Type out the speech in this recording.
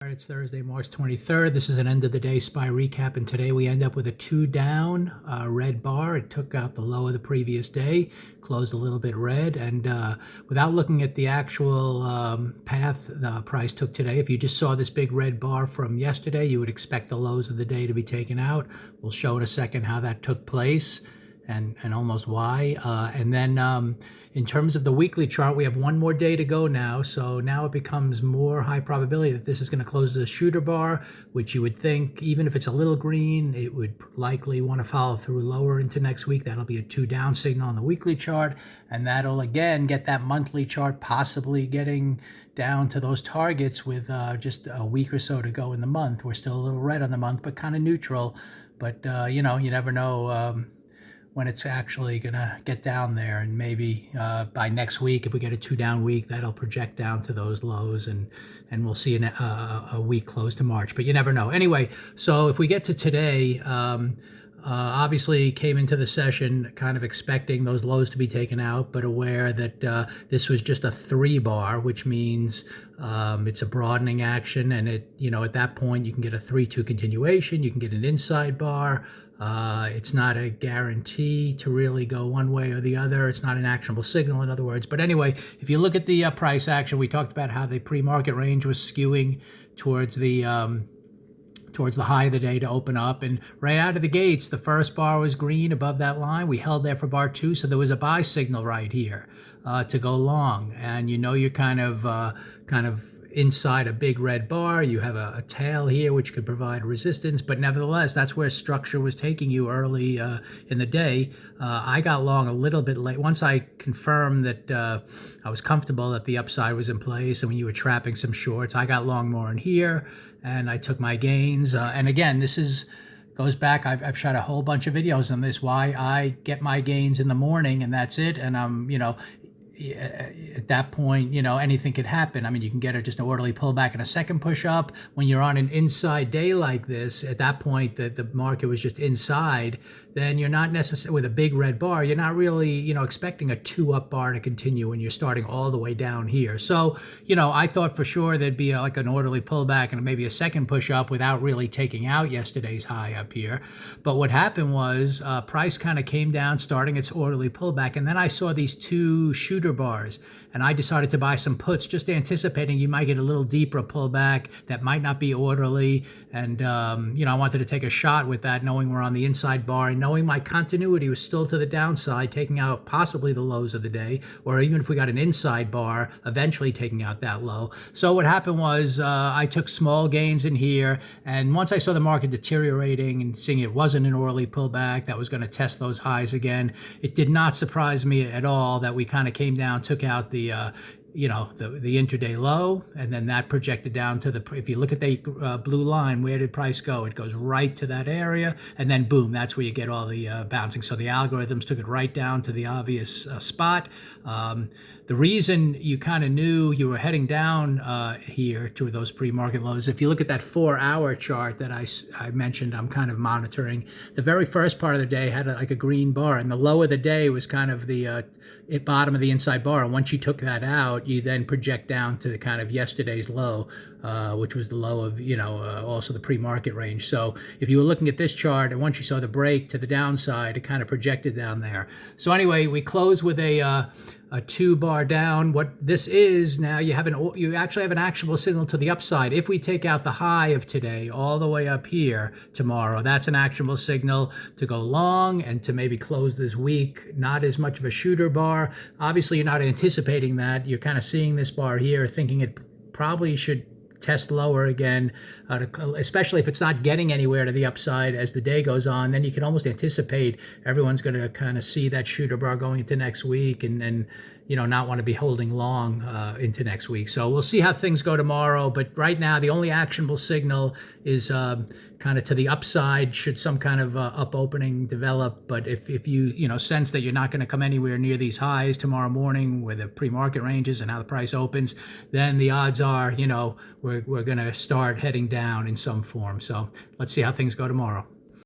It's Thursday, March 23rd. This is an end of the day SPY recap, and today we end up with a 2 down red bar. It took out the low of the previous day, closed a little bit red, and without looking at the actual path the price took today, if you just saw this big red bar from yesterday, you would expect the lows of the day to be taken out. We'll show in a second how that took place and almost why. And then in terms of the weekly chart, we have one more day to go now. So now it becomes more high probability that this is going to close the shooter bar, which you would think, even if it's a little green, it would likely want to follow through lower into next week. That'll be a 2 down signal on the weekly chart. And that'll again get that monthly chart possibly getting down to those targets with just a week or so to go in the month. We're still a little red on the month, but kind of neutral. But, you never know when it's actually going to get down there, and maybe by next week, if we get a 2 down week, that'll project down to those lows, and we'll see a week close to March, but you never know. Anyway, so if we get to today, obviously came into the session kind of expecting those lows to be taken out, but aware that this was just a 3 bar, which means it's a broadening action, and at that point you can get a 3-2 continuation, you can get an inside bar. It's not a guarantee to really go one way or the other. It's not an actionable signal, in other words. But anyway, if you look at the price action, we talked about how the pre-market range was skewing towards the high of the day to open up, and right out of the gates, the first bar was green above that line. We held there for bar 2, so there was a buy signal right here to go long, and you're kind of inside a big red bar. You have a tail here which could provide resistance, but nevertheless, that's where structure was taking you early in the day. I got long a little bit late. Once I confirmed that I was comfortable that the upside was in place, and when you were trapping some shorts, I got long more in here, and I took my gains. And again, goes back, I've shot a whole bunch of videos on this, why I get my gains in the morning, and that's it. And I'm, at that point, anything could happen. I mean, you can get just an orderly pullback and a second push up. When you're on an inside day like this, at that point, the market was just inside, then you're not necessarily, with a big red bar, you're not really, expecting a 2 up bar to continue when you're starting all the way down here. So, I thought for sure there'd be like an orderly pullback and maybe a second push up without really taking out yesterday's high up here. But what happened was price kind of came down, starting its orderly pullback, and then I saw these 2 shooter bars, and I decided to buy some puts, just anticipating you might get a little deeper pullback that might not be orderly. And I wanted to take a shot with that, knowing we're on the inside bar and knowing my continuity was still to the downside, taking out possibly the lows of the day, or even if we got an inside bar, eventually taking out that low. So what happened was I took small gains in here, and once I saw the market deteriorating and seeing it wasn't an orderly pullback that was going to test those highs again, it did not surprise me at all that we kind of came down, took out the intraday low, and then that projected down to if you look at the blue line, where did price go? It goes right to that area, and then boom, that's where you get all the bouncing. So the algorithms took it right down to the obvious spot. The reason you kind of knew you were heading down here to those pre-market lows, if you look at that 4-hour chart that I mentioned, I'm kind of monitoring, the very first part of the day had like a green bar, and the low of the day was kind of the bottom of the inside bar. And once you took that out, you then project down to the kind of yesterday's low, which was the low of, also the pre-market range. So if you were looking at this chart, and once you saw the break to the downside, it kind of projected down there. So anyway, we close with a 2 bar down. What this is now, you actually have an actionable signal to the upside. If we take out the high of today all the way up here tomorrow, that's an actionable signal to go long and to maybe close this week. Not as much of a shooter bar. Obviously, you're not anticipating that. You're kind of seeing this bar here, thinking it probably should test lower again, especially if it's not getting anywhere to the upside as the day goes on. Then you can almost anticipate everyone's going to kind of see that shooter bar going into next week, and not want to be holding long into next week. So we'll see how things go tomorrow. But right now, the only actionable signal is kind of to the upside should some kind of up opening develop. But if you sense that you're not going to come anywhere near these highs tomorrow morning where the pre-market ranges and how the price opens, then the odds are we're going to start heading down in some form. So let's see how things go tomorrow.